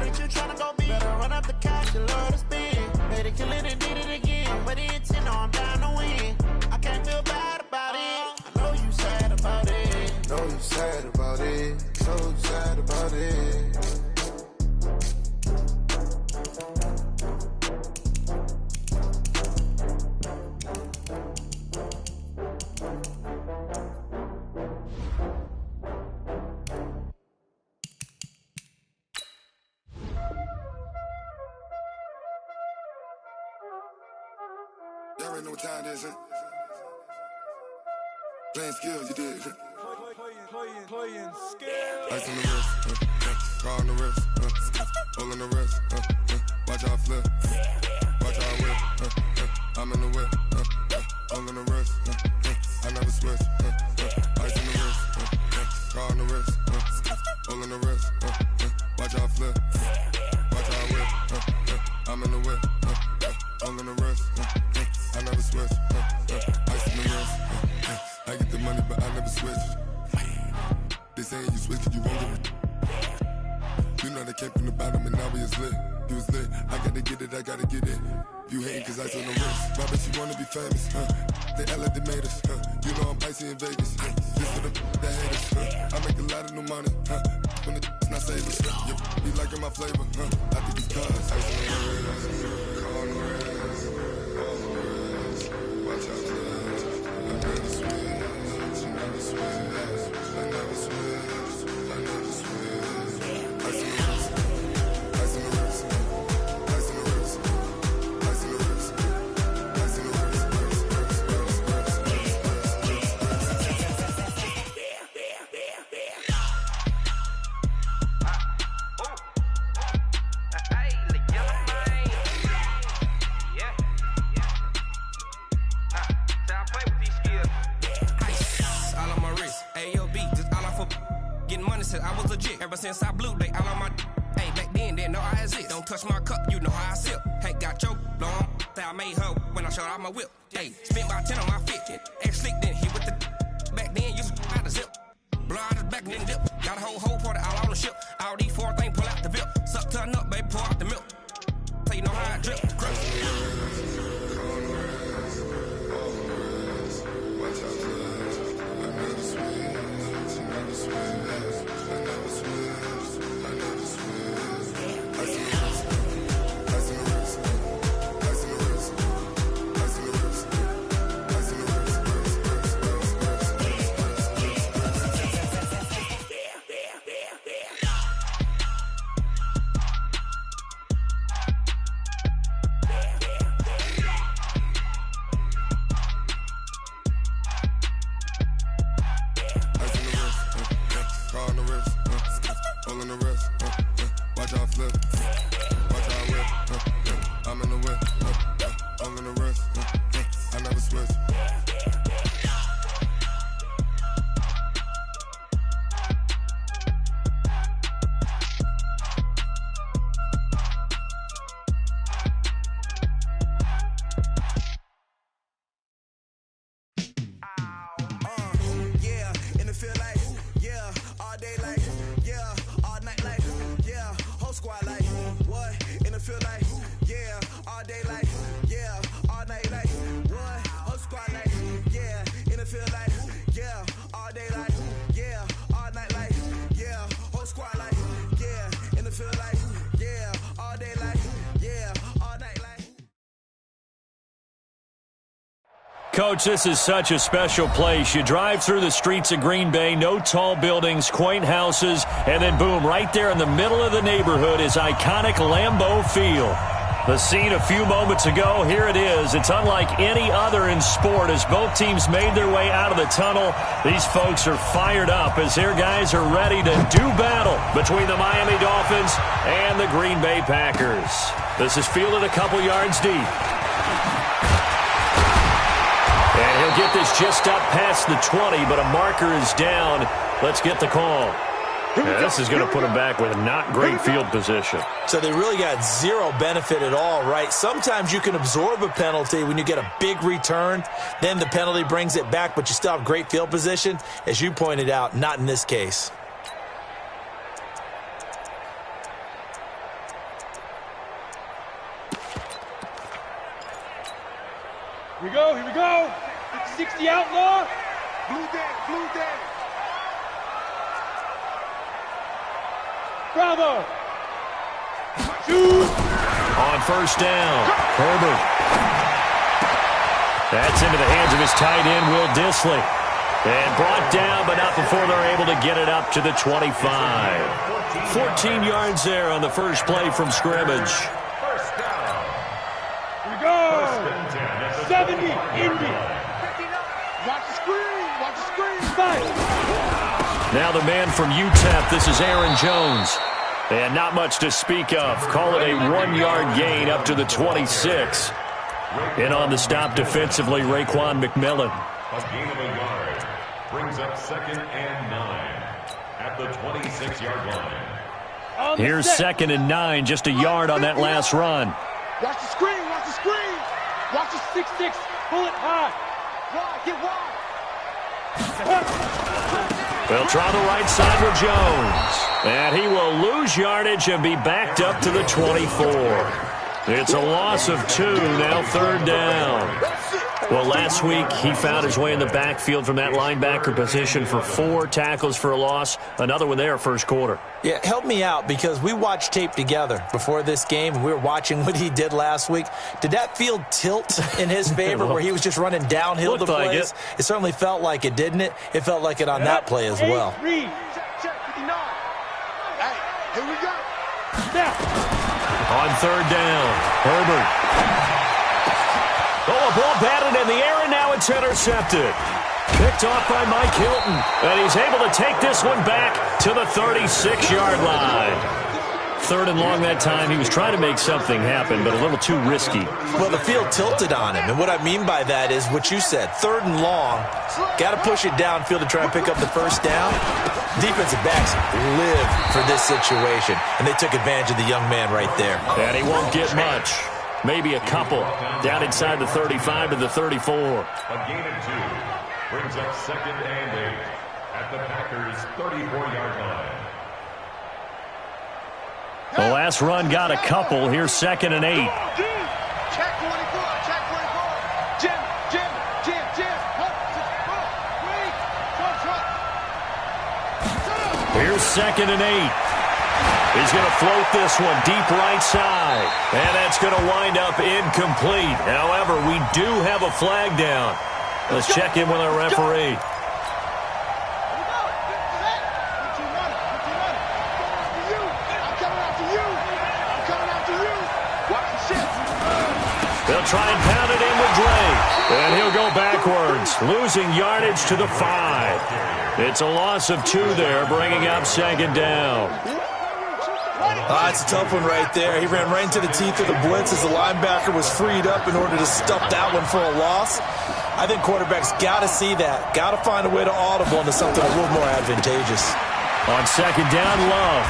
that you tryna go be. Better run up the cash, you love to spend. Made it, kill it, and did it again. But it's in, I'm down to win. I can't feel bad about it. I know you sad about it. Know you sad about it. So sad about it. Y'all already know what time it is, huh? Playing skills, you did. Playing skills. Ice on the wrist, car on the wrist, hole in the wrist, watch how I flip, watch how I whip, I'm in the whip, hole in the wrist, I never switch, ice on the wrist, car on the wrist, hole in the wrist, watch how I flip, watch how I whip, I'm in the whip, hole in the wrist, I never switch, ice on the wrist, I get the money but I never switch. They saying you switch it, you won't get it. You know they came from the bottom and now we is lit. You was lit, I gotta get it, I gotta get it. You hating cause ice on the wrist. My bitch, you wanna be famous, They LOD they made us, You know I'm icy in Vegas, This for the haters, I make a lot of new money, When the not savers, You liking my flavor, I think it's cause ice on the wrist, car on the wrist, all the wrist. Watch out, please. I never switch, you never switch. I never switch, I never switch. Ice in the wrist, ice in the wrist, ice in the wrist, ice in the wrist, ice in the wrist, I was legit ever since I blew they all on my hey back then didn't know I exist. Don't touch my cup, you know how I sip. Hey, got your long that I made her when I showed out my whip. Hey, spent about 10 on my fit. Ex slick then hit with the back then used to out the zip. Blow out his back then dip. Got a whole party all on the ship. All these four things pull out the VIP. Suck turn up, baby, pour out the milk. So you know how I drip. Coach, this is such a special place. You drive through the streets of Green Bay, no tall buildings, quaint houses, and then boom, right there in the middle of the neighborhood is iconic Lambeau Field. The scene a few moments ago, here it is. It's unlike any other in sport as both teams made their way out of the tunnel. These folks are fired up as their guys are ready to do battle between the Miami Dolphins and the Green Bay Packers. This is fielded a couple yards deep. And he'll get this just up past the 20, but a marker is down. Let's get the call. Yeah, this is going to put him back with not great field position. So they really got zero benefit at all, right? Sometimes you can absorb a penalty when you get a big return. Then the penalty brings it back, but you still have great field position. As you pointed out, not in this case. Here we go, here we go. 60 outlaw. Blue dead. Bravo. Shoot. On first down, Herbert. That's into the hands of his tight end, Will Dissly. And brought down, but not before they're able to get it up to the 25. 14 yards there on the first play from scrimmage. Here we go. 70, Indy. Watch the screen. 5. Now the man from UTEP, this is Aaron Jones. And not much to speak of. Call it a 1-yard gain up to the 26. And on the stop defensively, Raekwon McMillan. A gain of a yard brings up 2nd and 9 at the 26-yard line. Here's 2nd and 9, just a yard on that last run. Watch the screen. Watch the 6-6. Pull it high. Wide, get wide. They'll try the right side with Jones. And he will lose yardage and be backed up to the 24. It's a loss of 2, now 3rd down. Well, last week he found his way in the backfield from that linebacker position for 4 tackles for a loss. Another one there first quarter. Yeah, help me out because we watched tape together before this game, and we were watching what he did last week. Did that field tilt in his favor where he was just running downhill to plays? It certainly felt like it, didn't it? It felt like it on that play as well. Check 59. Hey, here we go. Now. On 3rd down, Herbert. Oh, a ball batted in the air, and now it's intercepted. Picked off by Mike Hilton, and he's able to take this one back to the 36-yard line. 3rd and long that time. He was trying to make something happen, but a little too risky. Well, the field tilted on him, and what I mean by that is what you said. 3rd and long, got to push it downfield to try and pick up the first down. Defensive backs live for this situation, and they took advantage of the young man right there. And he won't get much. Maybe a couple. Down inside the 35 to the 34. A gain of 2 brings up 2nd and 8 at the Packers' 34-yard line. The last run got a couple. Here's 2nd and 8. Check 44. Jim. Here's 2nd and 8. He's going to float this one deep right side. And that's going to wind up incomplete. However, we do have a flag down. Let's check in with our referee. They'll try and pound it in with Drake. And he'll go backwards, losing yardage to the 5. It's a loss of 2 there, bringing up 2nd down. It's a tough one right there. He ran right into the teeth of the blitz as the linebacker was freed up in order to stuff that one for a loss. I think quarterbacks got to see that. Got to find a way to audible into something a little more advantageous. On 2nd down, Love.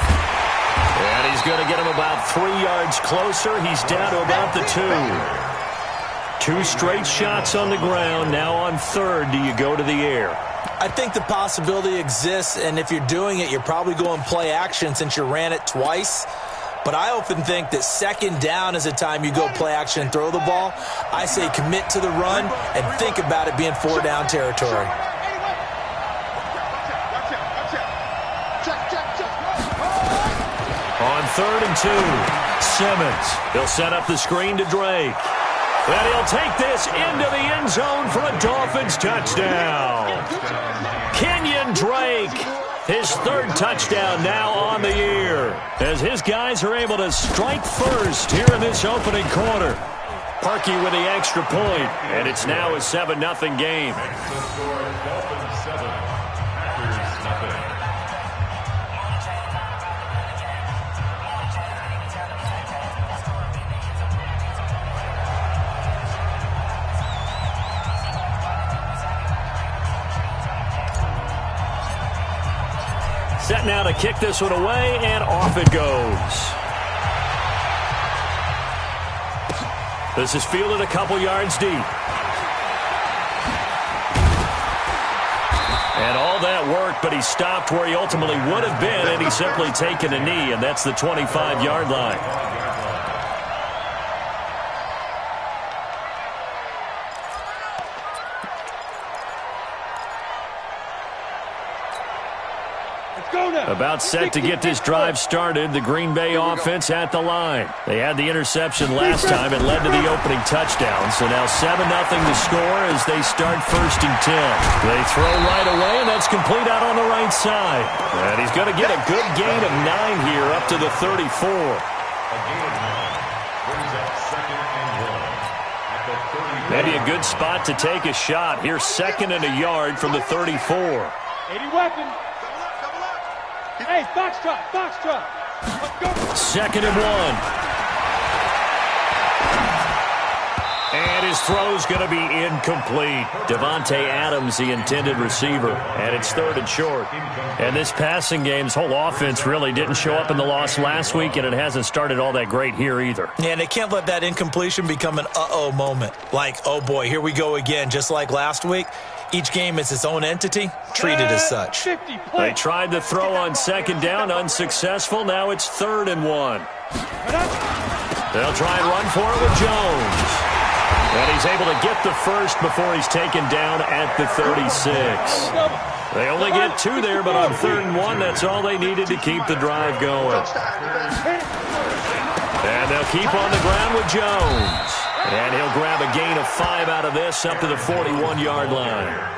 And he's going to get him about 3 yards closer. He's down to about the 2. 2 straight shots on the ground. Now on 3rd, do you go to the air? I think the possibility exists, and if you're doing it, you're probably going play action since you ran it twice. But I often think that 2nd down is the time you go play action and throw the ball. I say commit to the run and think about it being 4-down territory. On 3rd and 2, Simmons. He'll set up the screen to Drake. And he'll take this into the end zone for a Dolphins touchdown. Kenyon Drake, his 3rd touchdown now on the year, as his guys are able to strike first here in this opening quarter. Parkey with the extra point, and it's now a 7-0 game. Dolphins 7, Packers nothing. Set now to kick this one away, and off it goes. This is fielded a couple yards deep. And all that work, but he stopped where he ultimately would have been, and he's simply taken a knee, and that's the 25-yard line. About set to get this drive started, the Green Bay offense at the line. They had the interception last time. It led to the opening touchdown. So now 7-0 to score as they start 1st and 10. They throw right away, and that's complete out on the right side. And he's going to get a good gain of 9 here up to the 34. A gain of 9 brings up 2nd and 1 at the 34. Maybe a good spot to take a shot. Here's 2nd and a yard from the 34. 80 weapon. Hey, box truck. Let's go. 2nd and 1. And his throw's going to be incomplete. Devontae Adams, the intended receiver. And it's 3rd and short. And this passing game's whole offense really didn't show up in the loss last week, and it hasn't started all that great here either. Yeah, and they can't let that incompletion become an uh-oh moment. Like, oh boy, here we go again, just like last week. Each game is its own entity, treated as such. They tried to throw on 2nd down, unsuccessful. Now it's 3rd and 1. They'll try and run for it with Jones. And he's able to get the first before he's taken down at the 36. They only get 2 there, but on 3rd and 1, that's all they needed to keep the drive going. And they'll keep on the ground with Jones. And he'll grab a gain of 5 out of this up to the 41-yard line.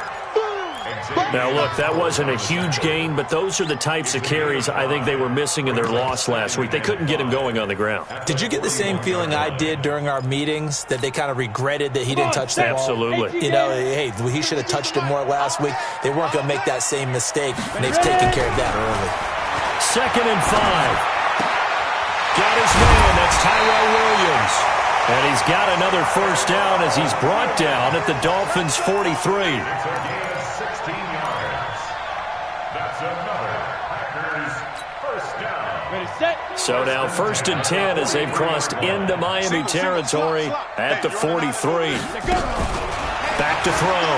Now, look, that wasn't a huge gain, but those are the types of carries I think they were missing in their loss last week. They couldn't get him going on the ground. Did you get the same feeling I did during our meetings, that they kind of regretted that he didn't touch the ball? Absolutely. You know, hey, he should have touched it more last week. They weren't going to make that same mistake, and they've taken care of that early. 2nd and 5. Got his man. That's Tyrell Williams. And he's got another 1st down as he's brought down at the Dolphins' 43. It's a gain of 16 yards. That's another Packers 1st down. Ready, set. So now 1st and 10 as they've crossed into Miami territory at the 43. Back to throw.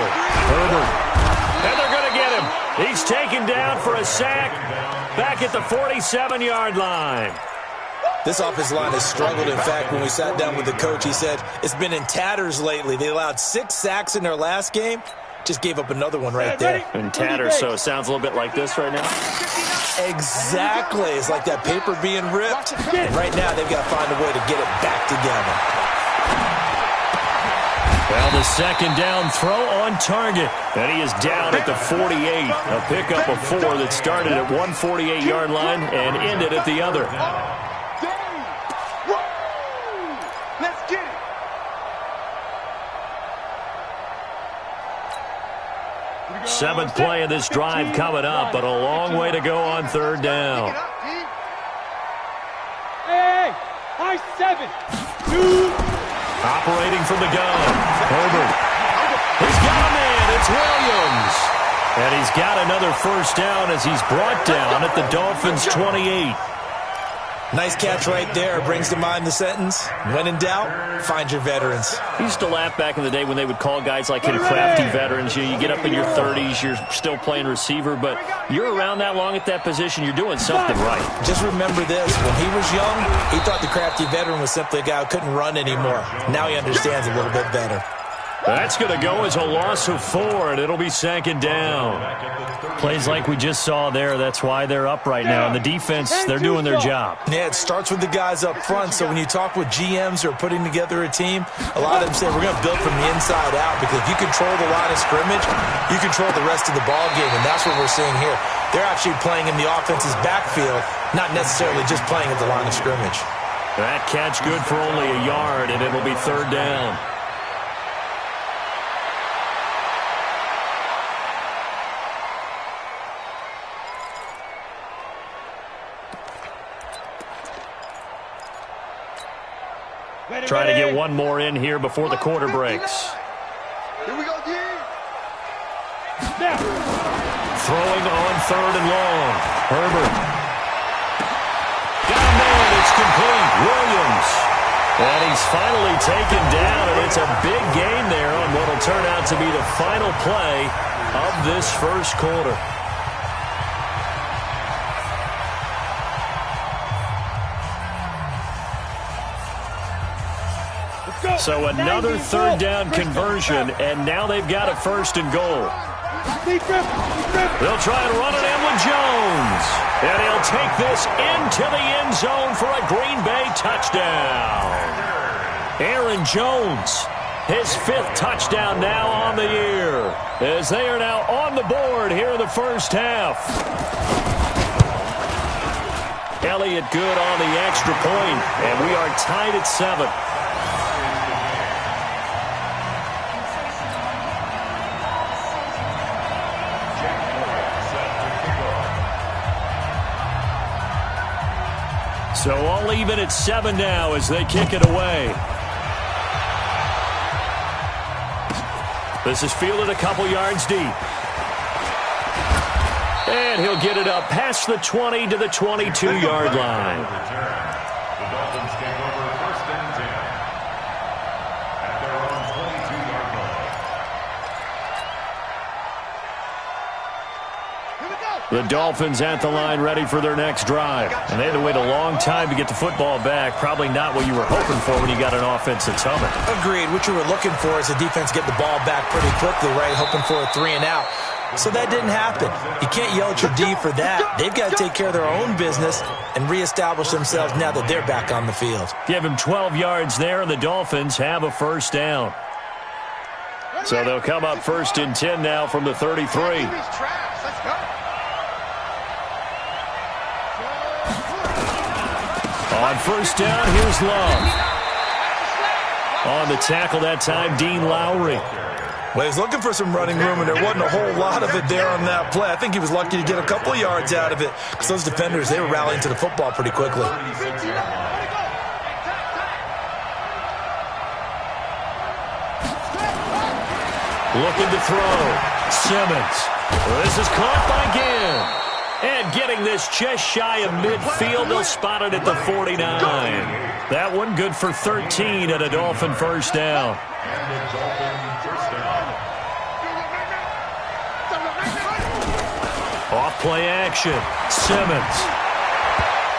Herbert. And they're going to get him. He's taken down for a sack back at the 47-yard line. This offensive line has struggled. In fact, when we sat down with the coach, he said it's been in tatters lately. They allowed 6 sacks in their last game. Just gave up another one right there. In tatters, so it sounds a little bit like this right now. Exactly. It's like that paper being ripped. And right now, they've got to find a way to get it back together. Well, the 2nd down throw on target. And he is down at the 48. A pickup of 4 that started at one 48-yard line and ended at the other. Seventh play of this drive coming up, but a long way to go on 3rd down. Hey, high 7. 2. Operating from the gun. Herbert. He's got a man. It's Williams. And he's got another 1st down as he's brought down at the Dolphins' 28. Nice catch right there. Brings to mind the sentence, when in doubt, find your veterans. I used to laugh back in the day when they would call guys like him crafty veterans. You get up in your 30s, you're still playing receiver, but you're around that long at that position, you're doing something right. Just remember this. When he was young, he thought the crafty veteran was simply a guy who couldn't run anymore. Now he understands a little bit better. That's going to go as a loss of 4, and it'll be 2nd down. Plays like we just saw there, that's why they're up right now. And the defense, they're doing their job. Yeah, it starts with the guys up front. So when you talk with GMs who are putting together a team, a lot of them say we're going to build from the inside out, because if you control the line of scrimmage, you control the rest of the ball game, and that's what we're seeing here. They're actually playing in the offense's backfield, not necessarily just playing at the line of scrimmage. That catch good for only a yard, and it'll be 3rd down. Trying to get one more in here before the quarter breaks. Here we go, D. Throwing on 3rd and long. Herbert. Got a man. It's complete. Williams. And he's finally taken down, and it's a big gain there on what will turn out to be the final play of this 1st quarter. So another 3rd down conversion, and now they've got a 1st and goal. They'll try and run it in with Jones. And he'll take this into the end zone for a Green Bay touchdown. Aaron Jones, his 5th touchdown now on the year, as they are now on the board here in the first half. Elliott good on the extra point, and we are tied at 7. So all even at 7 now as they kick it away. This is fielded a couple yards deep. And he'll get it up past the 20 to the 22-yard line. The Dolphins take over 1st and 10 at their own 22-yard line. The Dolphins at the line ready for their next drive. And they had to wait a long time to get the football back. Probably not what you were hoping for when you got an offense that's humming. Agreed. What you were looking for is the defense get the ball back pretty quickly, right? Hoping for a 3 and out. So that didn't happen. You can't yell at your D for that. They've got to take care of their own business and reestablish themselves now that they're back on the field. Give him 12 yards there, and the Dolphins have a first down. So they'll come up 1st and 10 now from the 33. On 1st down, here's Love. On the tackle that time, Dean Lowry. Well, he was looking for some running room, and there wasn't a whole lot of it there on that play. I think he was lucky to get a couple of yards out of it because those defenders, they were rallying to the football pretty quickly. Looking to throw. Simmons. This is caught by Ginn. And getting this just shy of midfield, they'll spot it at the 49. That one good for 13 and a Dolphin first down. Off play action. Simmons.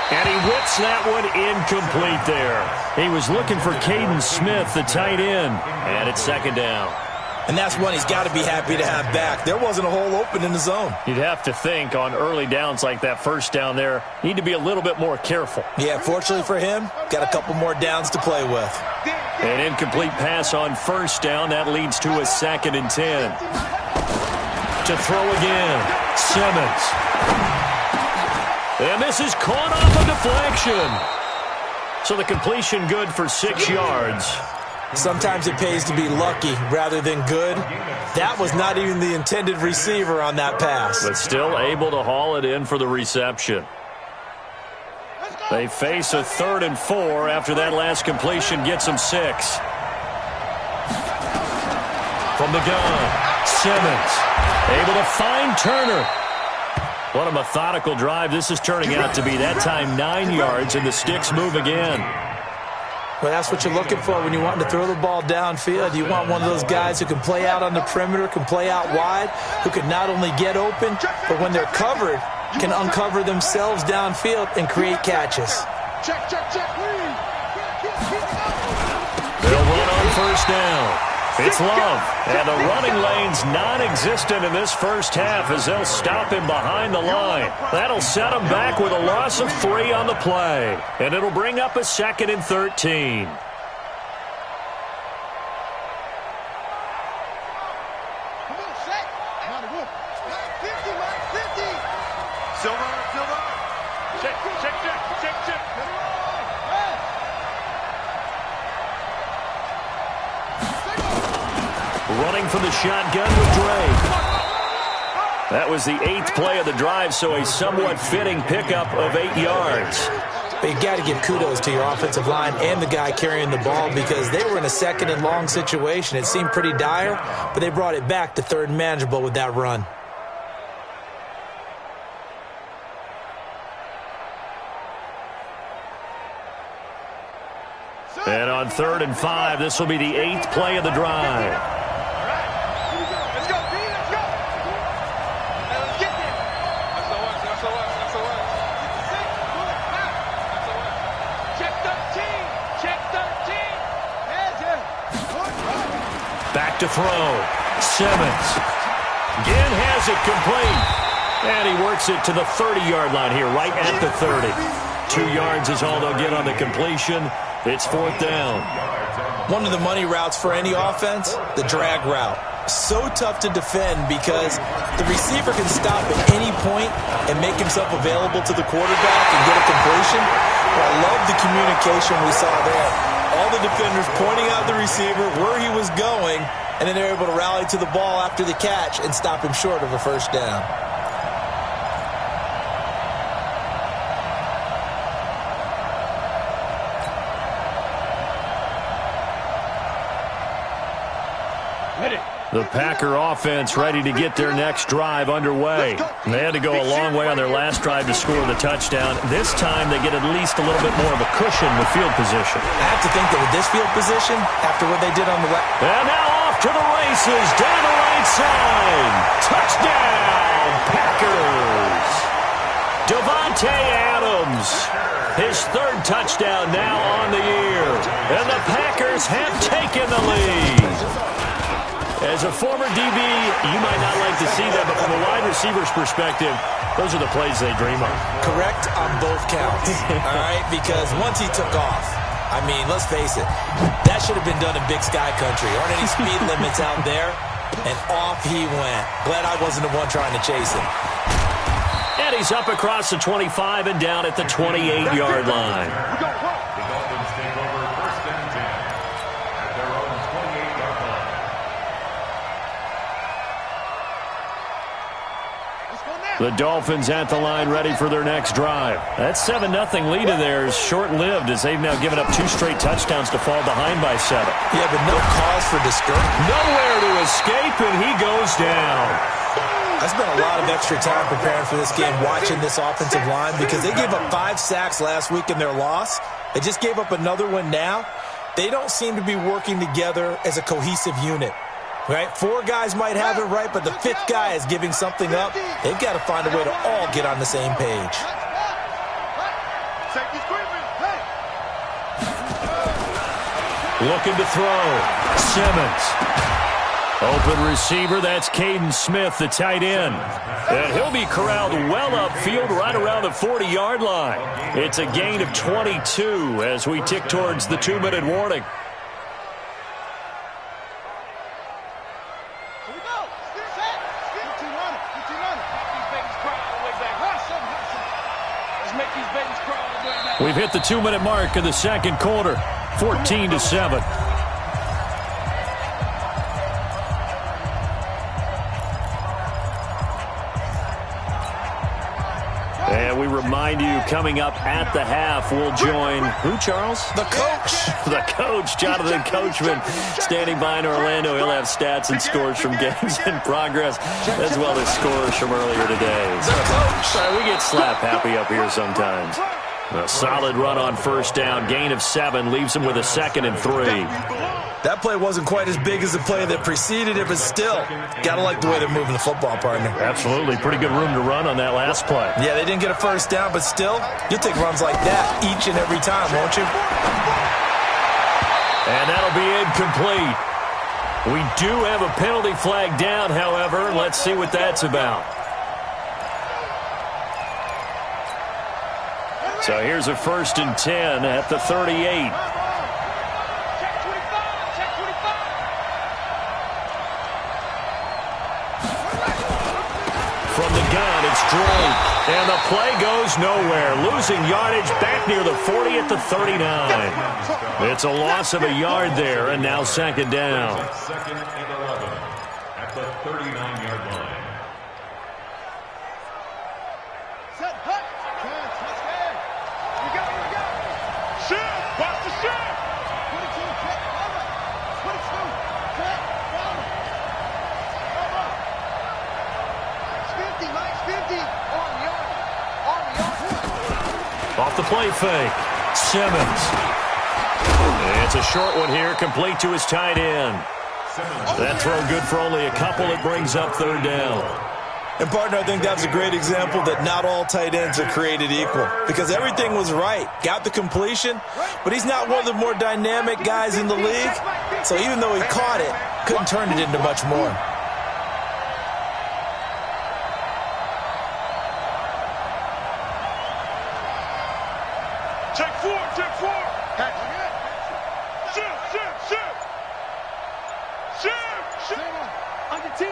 And he whips that one incomplete there. He was looking for Caden Smith, the tight end. And it's 2nd down. And that's one he's got to be happy to have back. There wasn't a hole open in the zone. You'd have to think on early downs like that first down there, need to be a little bit more careful. Yeah, fortunately for him, got a couple more downs to play with. An incomplete pass on 1st down. That leads to a 2nd and 10. To throw again. Simmons. And this is caught off a deflection. So the completion good for 6 yards. Sometimes it pays to be lucky rather than good. That was not even the intended receiver on that pass. But still able to haul it in for the reception. They face a 3rd and 4 after that last completion gets them 6. From the gun, Simmons able to find Turner. What a methodical drive this is turning out to be. That time 9 yards, and the sticks move again. Well, that's what you're looking for when you want to throw the ball downfield. You want one of those guys who can play out on the perimeter, can play out wide, who can not only get open, but when they're covered, can uncover themselves downfield and create catches. They'll run on 1st down. It's Love, and the running lane's non-existent in this first half as they'll stop him behind the line. That'll set him back with a loss of 3 on the play, and it'll bring up a 2nd and 13. Running from the shotgun with Drake. That was the 8th play of the drive, so a somewhat fitting pickup of 8 yards. But you got to give kudos to your offensive line and the guy carrying the ball because they were in a 2nd and long situation. It seemed pretty dire, but they brought it back to 3rd and manageable with that run. And on 3rd and 5, this will be the 8th play of the drive. Back to throw. Simmons. Ginn has it complete. And he works it to the 30-yard line here, right at the 30. 2 yards is all they'll get on the completion. It's 4th down. One of the money routes for any offense, the drag route. So tough to defend because the receiver can stop at any point and make himself available to the quarterback and get a completion. But I love the communication we saw there. All the defenders pointing out the receiver where he was going, and then they're able to rally to the ball after the catch and stop him short of a first down. The Packer offense ready to get their next drive underway. They had to go a long way on their last drive to score the touchdown. This time they get at least a little bit more of a cushion with field position. I have to think that with this field position, after what they did on the left. And now off to the races, down the right side. Touchdown, Packers. Davante Adams. His 3rd touchdown now on the year. And the Packers have taken the lead. As a former DB, you might not like to see that, but from a wide receiver's perspective, those are the plays they dream of. Correct on both counts, all right? Because once he took off, I mean, let's face it, that should have been done in Big Sky Country. Aren't any speed limits out there? And off he went. Glad I wasn't the one trying to chase him. And he's up across the 25 and down at the 28-yard line. The Dolphins take over 1st and 10 at their own 28-yard line. The Dolphins at the line ready for their next drive. That 7-0 lead of theirs short-lived as they've now given up 2 straight touchdowns to fall behind by 7. Yeah, but no cause for discouragement. Nowhere to escape, and he goes down. I spent a lot of extra time preparing for this game, watching this offensive line, because they gave up 5 sacks last week in their loss. They just gave up another one now. They don't seem to be working together as a cohesive unit. Right? 4 guys might have it right, but the 5th guy is giving something up. They've got to find a way to all get on the same page. Looking to throw. Simmons. Open receiver, that's Caden Smith, the tight end. And he'll be corralled well upfield right around the 40-yard line. It's a gain of 22 as we tick towards the 2-minute warning. We've hit the 2-minute mark of the second quarter, 14-7. And we remind you, coming up at the half, we'll join, who, Charles? The coach. The coach, Jonathan Coachman, standing by in Orlando. He'll have stats and scores from games in progress, as well as scores from earlier today. The coach. Sorry, we get slap happy up here sometimes. A solid run on first down, gain of 7, leaves him with a 2nd and 3. That play wasn't quite as big as the play that preceded it, but still, got to like the way they're moving the football, partner. Absolutely. Pretty good room to run on that last play. Yeah, they didn't get a first down, but still, you'll take runs like that each and every time, won't you? And that'll be incomplete. We do have a penalty flag down, however. Let's see what that's about. So here's a 1st and 10 at the 38. From the gun, it's Drake. And the play goes nowhere. Losing yardage back near the 40 at the 39. It's a loss of a yard there, and now 2nd down. 2nd and 11 at the 39-yard line. Off the play fake. Simmons. It's a short one here, complete to his tight end. That throw good for only a couple. It brings up 3rd down. And, partner, I think that's a great example that not all tight ends are created equal, because everything was right. Got the completion, but he's not one of the more dynamic guys in the league. So even though he caught it, couldn't turn it into much more. Check four. Hey. Shift. Under 10.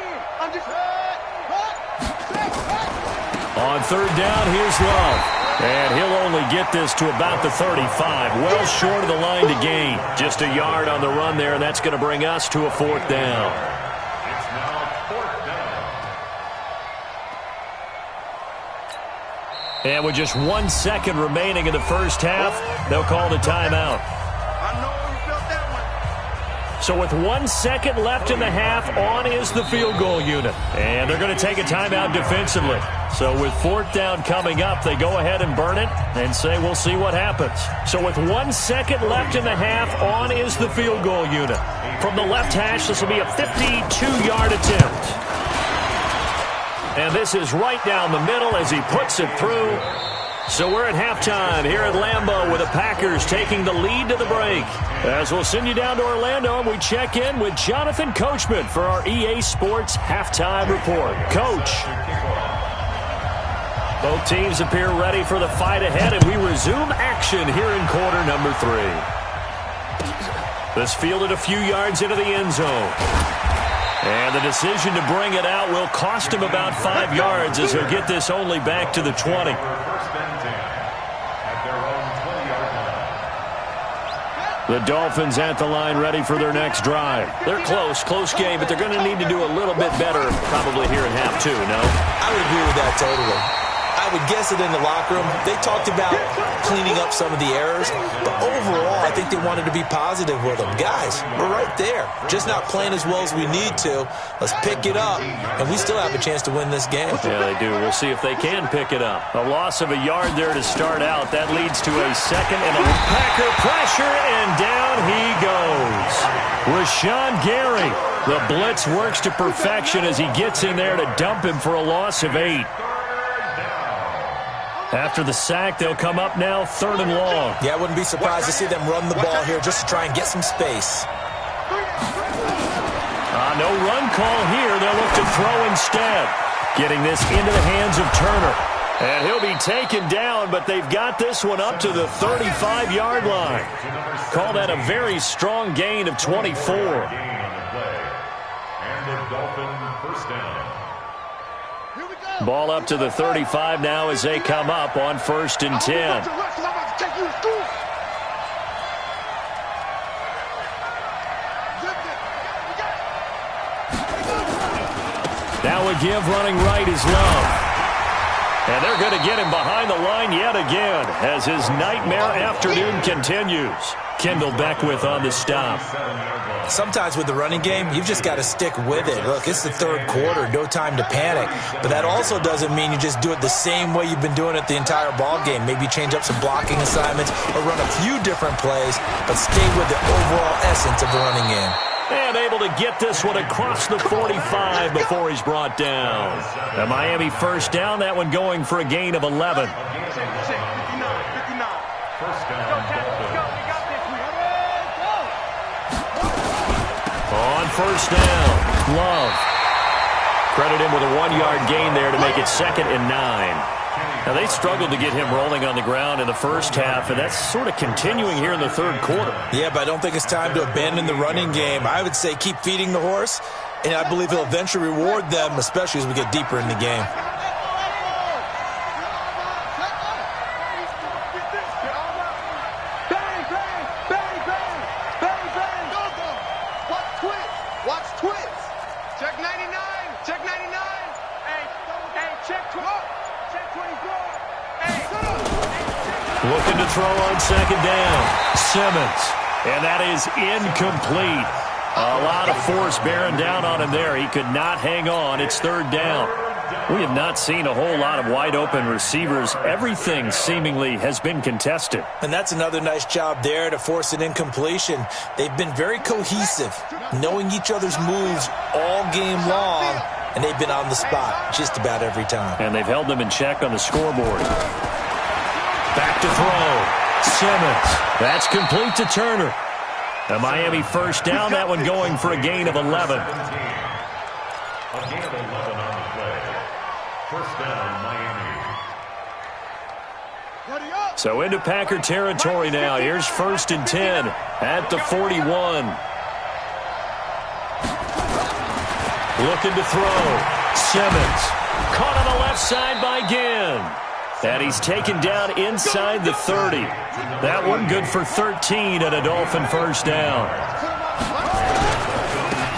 On third down, here's Love. And he'll only get this to about the 35. Well short of the line to gain. Just a yard on the run there, and that's going to bring us to a fourth down. It's now fourth down. And with just 1 second remaining in the first half, they'll call the timeout. I know you felt that one. So with 1 second left in the half, on is the field goal unit. And they're going to take a timeout defensively. So with fourth down coming up, they go ahead and burn it and say we'll see what happens. So with 1 second left in the half, on is the field goal unit. From the left hash, this will be a 52-yard attempt. And this is right down the middle as he puts it through. So we're at halftime here at Lambeau with the Packers taking the lead to the break. As we'll send you down to Orlando and we check in with Jonathan Coachman for our EA Sports Halftime Report. Coach. Both teams appear ready for the fight ahead, and we resume action here in quarter number 3. This fielded a few yards into the end zone. And the decision to bring it out will cost him about 5 yards as he'll get this only back to the 20. The Dolphins at the line ready for their next drive. They're close game, but they're going to need to do a little bit better probably here in half 2, no? I would agree with that totally. I would guess that in the locker room, they talked about cleaning up some of the errors, but overall, I think they wanted to be positive with them. Guys, we're right there. Just not playing as well as we need to. Let's pick it up, and we still have a chance to win this game. Yeah, they do. We'll see if they can pick it up. A loss of a yard there to start out. That leads to a second and a Packer pressure, and down he goes. Rashawn Gary. The blitz works to perfection as he gets in there to dump him for a loss of 8. After the sack, they'll come up now 3rd and long. Yeah, I wouldn't be surprised to see them run the ball here just to try and get some space. No run call here. They'll look to throw instead. Getting this into the hands of Turner. And he'll be taken down, but they've got this one up to the 35-yard line. Call that a very strong gain of 24. And the Dolphin first down. Ball up to the 35 now as they come up on 1st and 10. Now a give running right is Love. And they're going to get him behind the line yet again as his nightmare afternoon continues. Kendall Beckwith on the stop. Sometimes with the running game, you've just got to stick with it. Look, it's the 3rd quarter, no time to panic. But that also doesn't mean you just do it the same way you've been doing it the entire ball game. Maybe change up some blocking assignments or run a few different plays, but stay with the overall essence of the running game. And able to get this one across the 45 before he's brought down. The Miami first down, that one going for a gain of 11. First down, On first down, Love. Credit him with a 1-yard gain there to make it 2nd and 9. Now, they struggled to get him rolling on the ground in the first half, and that's sort of continuing here in the 3rd quarter. Yeah, but I don't think it's time to abandon the running game. I would say keep feeding the horse, and I believe he'll eventually reward them, especially as we get deeper in the game. Looking to throw on 2nd down. Simmons. And that is incomplete. A lot of force bearing down on him there. He could not hang on. It's 3rd down. We have not seen a whole lot of wide open receivers. Everything seemingly has been contested. And that's another nice job there to force an incompletion. They've been very cohesive, knowing each other's moves all game long, and they've been on the spot just about every time. And they've held them in check on the scoreboard. Back to throw. Simmons. That's complete to Turner. The Miami first down, that one going for a gain of 11. A gain of 11 on the play. First down, Miami. Ready up. So into Packer territory now. Here's 1st and 10 at the 41. Looking to throw. Simmons. Caught on the left side by Ginn. And he's taken down inside the 30. That one good for 13 and a Dolphin first down.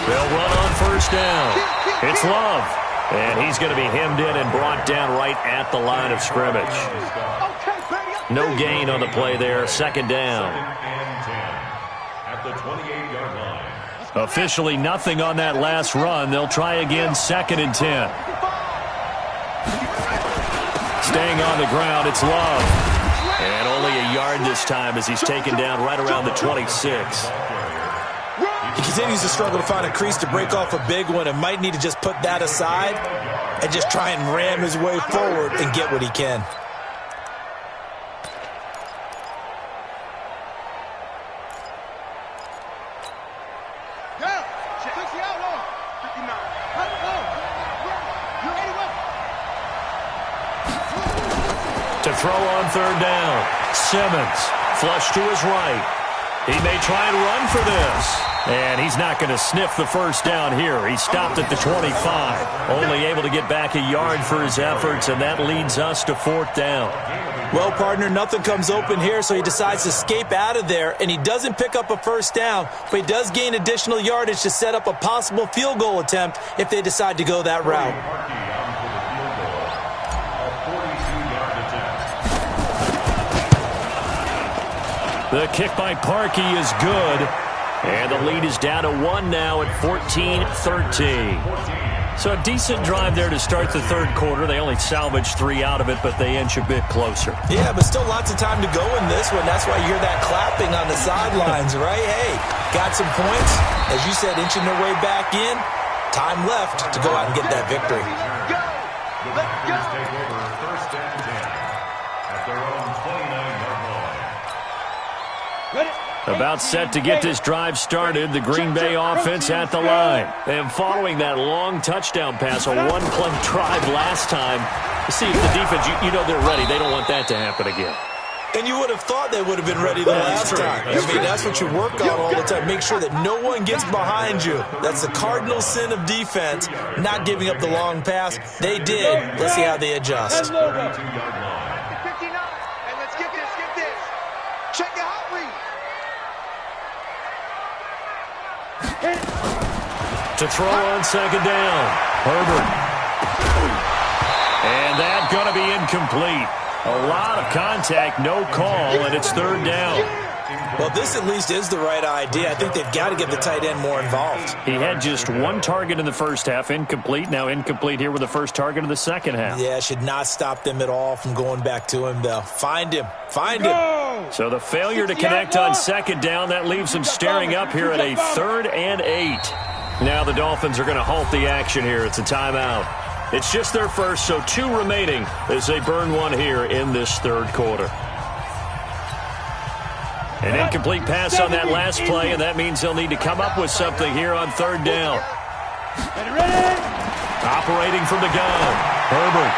They'll run on first down. It's Love. And he's going to be hemmed in and brought down right at the line of scrimmage. No gain on the play there. 2nd down. At the 28-yard line. Officially nothing on that last run. They'll try again 2nd and 10. Staying on the ground, it's Love. And only a yard this time as he's taken down right around the 26. He continues to struggle to find a crease to break off a big one and might need to just put that aside and just try and ram his way forward and get what he can. To throw on 3rd down. Simmons, flush to his right. He may try and run for this. And he's not going to sniff the first down here. He stopped at the 25. Only able to get back a yard for his efforts, and that leads us to 4th down. Well, partner, nothing comes open here, so he decides to escape out of there, and he doesn't pick up a first down, but he does gain additional yardage to set up a possible field goal attempt if they decide to go that route. The kick by Parkey is good. And the lead is down to 1 now at 14-13. So a decent drive there to start the 3rd quarter. They only salvaged 3 out of it, but they inch a bit closer. Yeah, but still lots of time to go in this one. That's why you hear that clapping on the sidelines, right? Hey, got some points. As you said, inching their way back in. Time left to go out and get that victory. The Packers take over 1st and 10 at their own 29-yard line. Ready? About set to get this drive started, the Green Bay offense at the line. And following that long touchdown pass, a one-play drive last time, you see if the defense, you know they're ready. They don't want that to happen again. And you would have thought they would have been ready the last time. I mean, that's what you work on all the time. Make sure that no one gets behind you. That's the cardinal sin of defense, not giving up the long pass. They did. Let's see how they adjust. 32-yard line. To throw on 2nd down, Herbert. And that's going to be incomplete. A lot of contact, no call, and it's 3rd down. Well, this at least is the right idea. I think they've got to get the tight end more involved. He had just 1 target in the first half, incomplete. Now incomplete here with the first target of the second half. Yeah, should not stop them at all from going back to him, though. Find him. Find him. So the failure to connect on 2nd down, that leaves them staring up here at a 3rd and 8. Now the Dolphins are going to halt the action here. It's a timeout. It's just their first, so 2 remaining as they burn 1 here in this 3rd quarter. An incomplete pass on that last play, and that means they'll need to come up with something here on 3rd down. Operating from the gun, Herbert.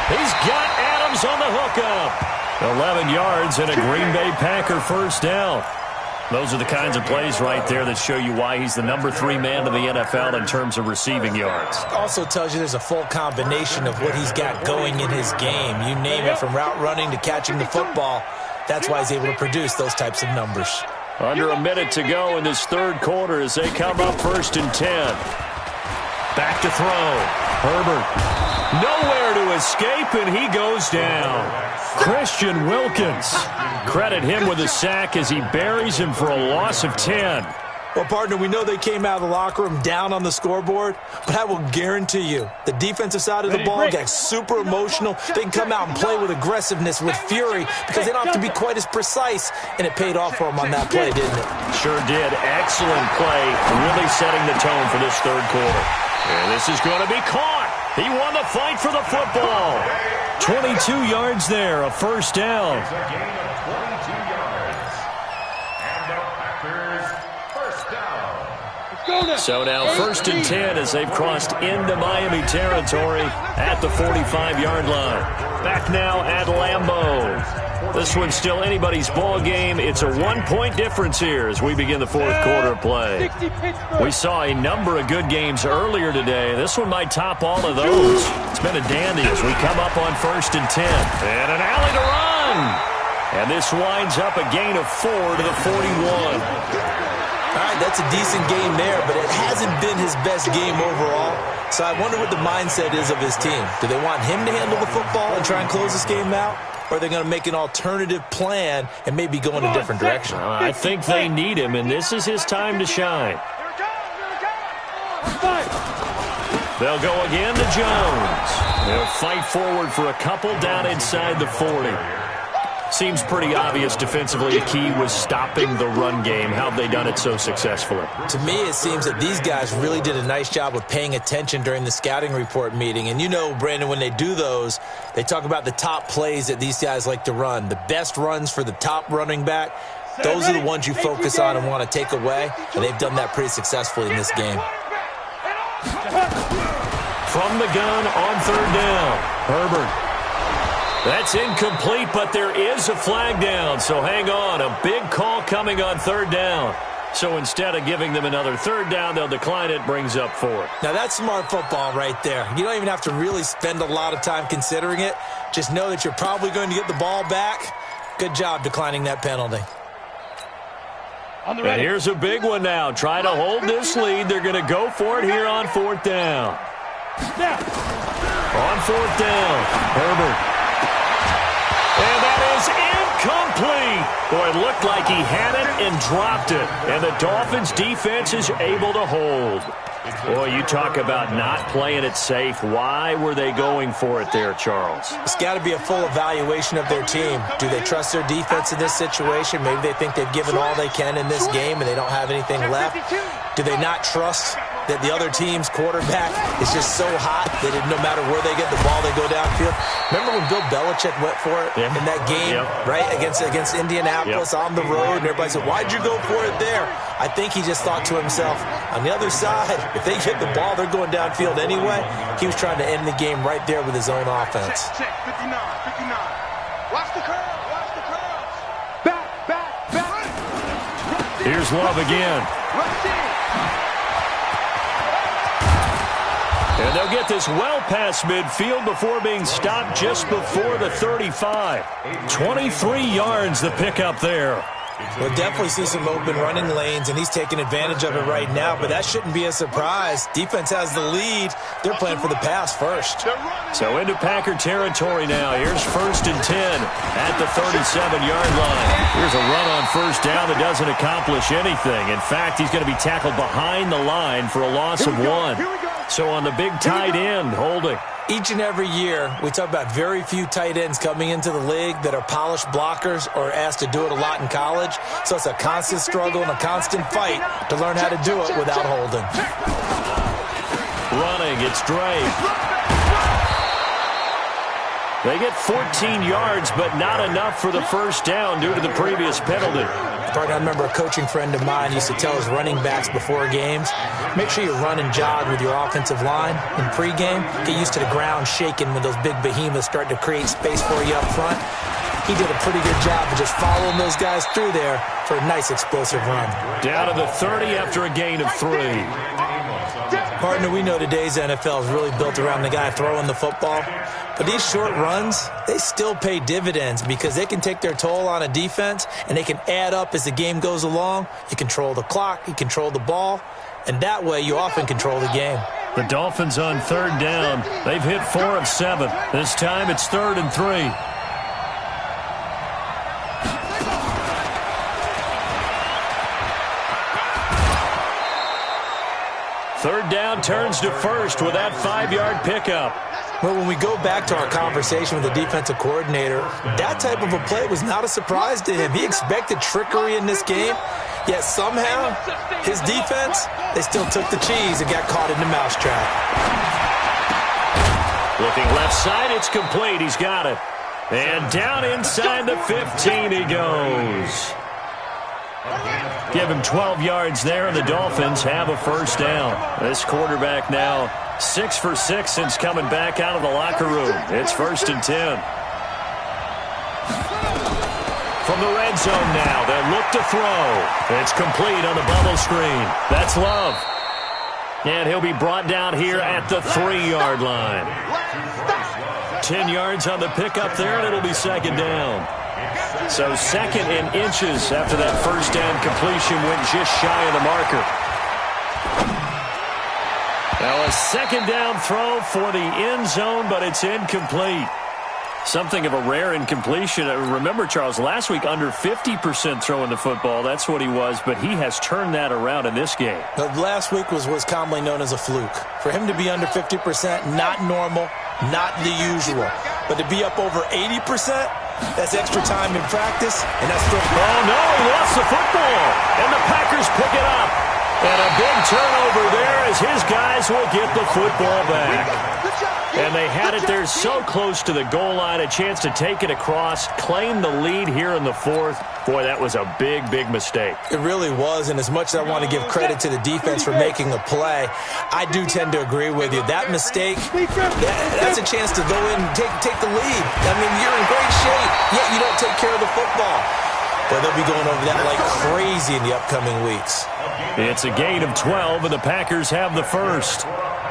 He's got Adams on the hookup. 11 yards and a Green Bay Packer first down. Those are the kinds of plays right there that show you why he's the number 3 man in the NFL in terms of receiving yards. Also tells you there's a full combination of what he's got going in his game. You name it, from route running to catching the football. That's why he's able to produce those types of numbers. Under a minute to go in this 3rd quarter as they come up 1st and 10. Back to throw. Herbert. Nowhere to escape, and he goes down. Christian Wilkins. Credit him with a sack as he buries him for a loss of 10. Well, partner, we know they came out of the locker room down on the scoreboard, but I will guarantee you the defensive side of the ball got super emotional. They can come out and play with aggressiveness, with fury, because they don't have to be quite as precise, and it paid off for them on that play, didn't it? Sure did. Excellent play, really setting the tone for this 3rd quarter. And this is going to be caught. He won the fight for the football. 22 yards there, a first down. It's a gain of 22 yards. And the Packers first down. Let's go So now 1st and 10 as they've crossed into Miami territory at the 45-yard line. Back now at Lambeau. This one's still anybody's ball game. It's a 1-point difference here as we begin the 4th quarter of play. We saw a number of good games earlier today. This one might top all of those. It's been a dandy as we come up on 1st and 10. And an alley to run. And this winds up a gain of 4 to the 41. All right, that's a decent game there, but it hasn't been his best game overall. So I wonder what the mindset is of his team. Do they want him to handle the football and try and close this game out? Or are they going to make an alternative plan and maybe go in a different direction? I think they need him, and this is his time to shine. They'll go again to Jones. They'll fight forward for a couple down inside the 40. Seems pretty obvious defensively a key was stopping the run game. How have they done it so successfully? To me, it seems that these guys really did a nice job of paying attention during the scouting report meeting. And you know, Brandon, when they do those, they talk about the top plays that these guys like to run. The best runs for the top running back, those are the ones you focus on and want to take away. And they've done that pretty successfully in this game. From the gun on 3rd down, Herbert. That's incomplete, but there is a flag down, so hang on. A big call coming on 3rd down. So instead of giving them another 3rd down, they'll decline it, brings up 4. Now, that's smart football right there. You don't even have to really spend a lot of time considering it. Just know that you're probably going to get the ball back. Good job declining that penalty. And here's a big one now. Try to hold this lead. They're going to go for it here on 4th down. On 4th down, Herbert. And that is incomplete. Boy, it looked like he had it and dropped it. And the Dolphins' defense is able to hold. Boy, you talk about not playing it safe. Why were they going for it there, Charles? It's got to be a full evaluation of their team. Do they trust their defense in this situation? Maybe they think they've given all they can in this game and they don't have anything left. Do they not trust that the other team's quarterback is just so hot that no matter where they get the ball, they go downfield? Remember when Bill Belichick went for it in that game, right, against Indianapolis on the road, and everybody said, why'd you go for it there? I think he just thought to himself, on the other side, if they get the ball, they're going downfield anyway. He was trying to end the game right there with his own offense. Check, 59. Watch the curve, back. Here's Love again. And they'll get this well past midfield before being stopped just before the 35. 23 yards the pickup there. We'll definitely see some open running lanes, and he's taking advantage of it right now, but that shouldn't be a surprise. Defense has the lead. They're playing for the pass first. So into Packer territory now. Here's 1st and 10 at the 37-yard line. Here's a run on 1st down that doesn't accomplish anything. In fact, he's going to be tackled behind the line for a loss of 1. So on the big tight end, holding. Each and every year, we talk about very few tight ends coming into the league that are polished blockers or asked to do it a lot in college. So it's a constant struggle and a constant fight to learn how to do it without holding. Running, it's Drake. They get 14 yards, but not enough for the 1st down due to the previous penalty. I remember a coaching friend of mine used to tell his running backs before games, make sure you run and jog with your offensive line in pregame. Get used to the ground shaking when those big behemoths start to create space for you up front. He did a pretty good job of just following those guys through there for a nice explosive run. Down to the 30 after a gain of 3. Partner, we know today's NFL is really built around the guy throwing the football. But these short runs, they still pay dividends because they can take their toll on a defense and they can add up as the game goes along. You control the clock, you control the ball, and that way you often control the game. The Dolphins on 3rd down. They've hit 4 of 7. This time it's 3rd and 3. Third down turns to 1st with that 5-yard pickup. Well, when we go back to our conversation with the defensive coordinator, that type of a play was not a surprise to him. He expected trickery in this game, yet somehow his defense, they still took the cheese and got caught in the mousetrap. Looking left side, it's complete. He's got it. And down inside the 15 he goes. Give him 12 yards there, and the Dolphins have a first down. This quarterback now 6 for 6 since coming back out of the locker room. It's 1st and 10. From the red zone now, they'll look to throw. It's complete on the bubble screen. That's Love. And he'll be brought down here at the 3-yard line. 10 yards on the pickup there, and it'll be 2nd down. So 2nd and inches after that first down completion went just shy of the marker. Now a 2nd down throw for the end zone, but it's incomplete. Something of a rare incompletion. Remember, Charles, last week under 50% throwing the football. That's what he was, but he has turned that around in this game. Last week was what's commonly known as a fluke. For him to be under 50%, not normal, not the usual. But to be up over 80%, that's extra time in practice, and that's still... Oh, no, he lost the football, and the Packers pick it up. And a big turnover there as his guys will get the football back. And they had it there so close to the goal line, a chance to take it across, claim the lead here in the 4th. Boy, that was a big, big mistake. It really was, and as much as I want to give credit to the defense for making the play, I do tend to agree with you. That mistake, that's a chance to go in and take the lead. I mean, you're in great shape, yet you don't take care of the football. But they'll be going over that like crazy in the upcoming weeks. It's a gain of 12, and the Packers have the first.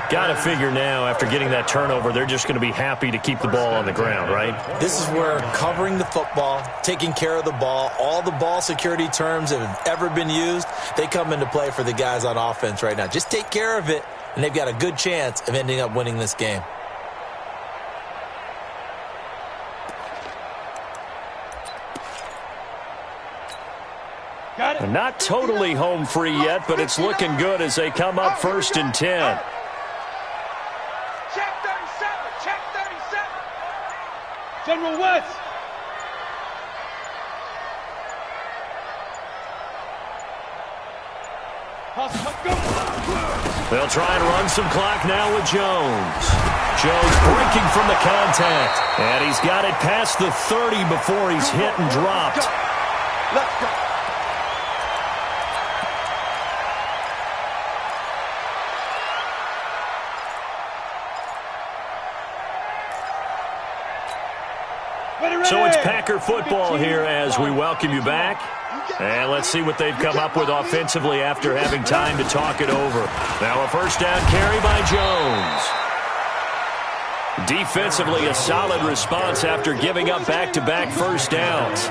Got to figure now, after getting that turnover, they're just going to be happy to keep the ball on the ground, right? This is where covering the football, taking care of the ball, all the ball security terms that have ever been used, they come into play for the guys on offense right now. Just take care of it, and they've got a good chance of ending up winning this game. Not totally home free yet, but it's looking good as they come up 1st and 10. Check 37, check 37. General West. They'll try and run some clock now with Jones. Jones breaking from the contact. And he's got it past the 30 before he's hit and dropped. Let's go. So it's Packer football here as we welcome you back. And let's see what they've come up with offensively after having time to talk it over. Now a first down carry by Jones. Defensively, a solid response after giving up back-to-back first downs.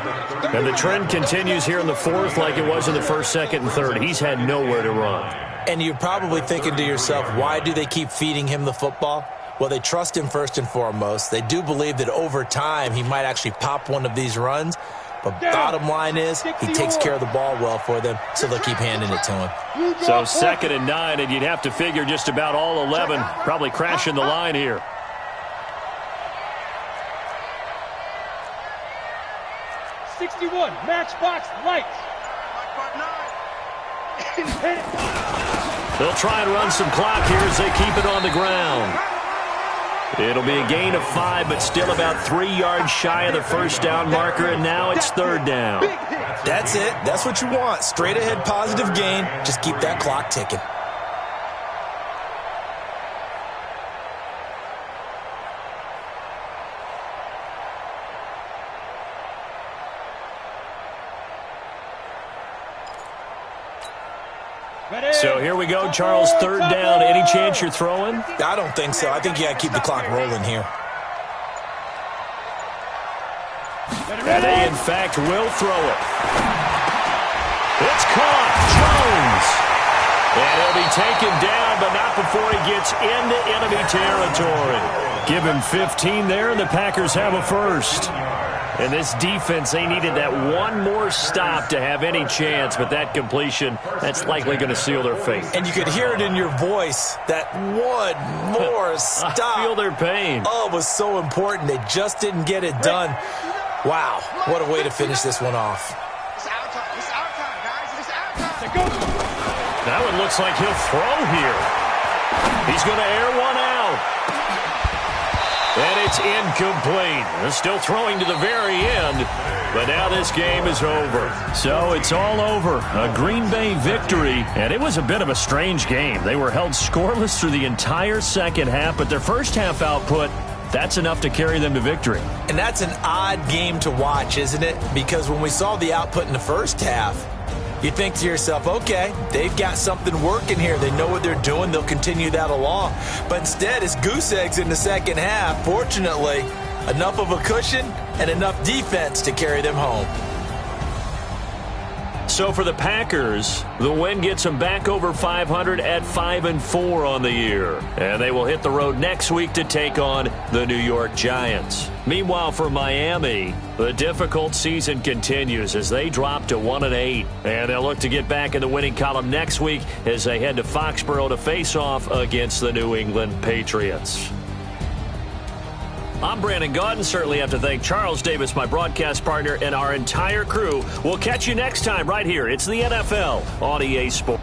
And the trend continues here in the 4th like it was in the 1st, 2nd, and 3rd. He's had nowhere to run. And you're probably thinking to yourself, why do they keep feeding him the football? Well, they trust him first and foremost. They do believe that over time he might actually pop one of these runs. But bottom line is he takes care of the ball well for them, so they'll keep handing it to him. So 2nd and 9, and you'd have to figure just about all 11 probably crashing the line here. '61 matchbox lights. They'll try and run some clock here as they keep it on the ground. It'll be a gain of 5, but still about 3 yards shy of the first down marker, and now it's 3rd down. That's it. That's what you want. Straight ahead positive gain. Just keep that clock ticking. So here we go, Charles, 3rd down. Any chance you're throwing? I don't think so. I think you got to keep the clock rolling here. And they, in fact, will throw it. It's caught. Jones. And he'll be taken down, but not before he gets into enemy territory. Give him 15 there, and the Packers have a first. And this defense, they needed that one more stop to have any chance, but that completion, that's likely going to seal their fate. And you could hear it in your voice, that one more stop. I feel their pain. Oh, it was so important. They just didn't get it done. Wow, what a way to finish this one off. It's our time. It's our time, guys. It's our time. That one looks like he'll throw here. He's going to air one out. And it's incomplete. They're still throwing to the very end, but now this game is over. So it's all over. A Green Bay victory, and it was a bit of a strange game. They were held scoreless through the entire second half, but their first half output, that's enough to carry them to victory. And that's an odd game to watch, isn't it? Because when we saw the output in the first half, you think to yourself, okay, they've got something working here. They know what they're doing. They'll continue that along. But instead, it's goose eggs in the second half. Fortunately, enough of a cushion and enough defense to carry them home. So for the Packers, the win gets them back over 500 at 5-4 on the year. And they will hit the road next week to take on the New York Giants. Meanwhile, for Miami, the difficult season continues as they drop to 1-8. And they'll look to get back in the winning column next week as they head to Foxborough to face off against the New England Patriots. I'm Brandon Gaudin. Certainly have to thank Charles Davis, my broadcast partner, and our entire crew. We'll catch you next time right here. It's the NFL on EA Sports.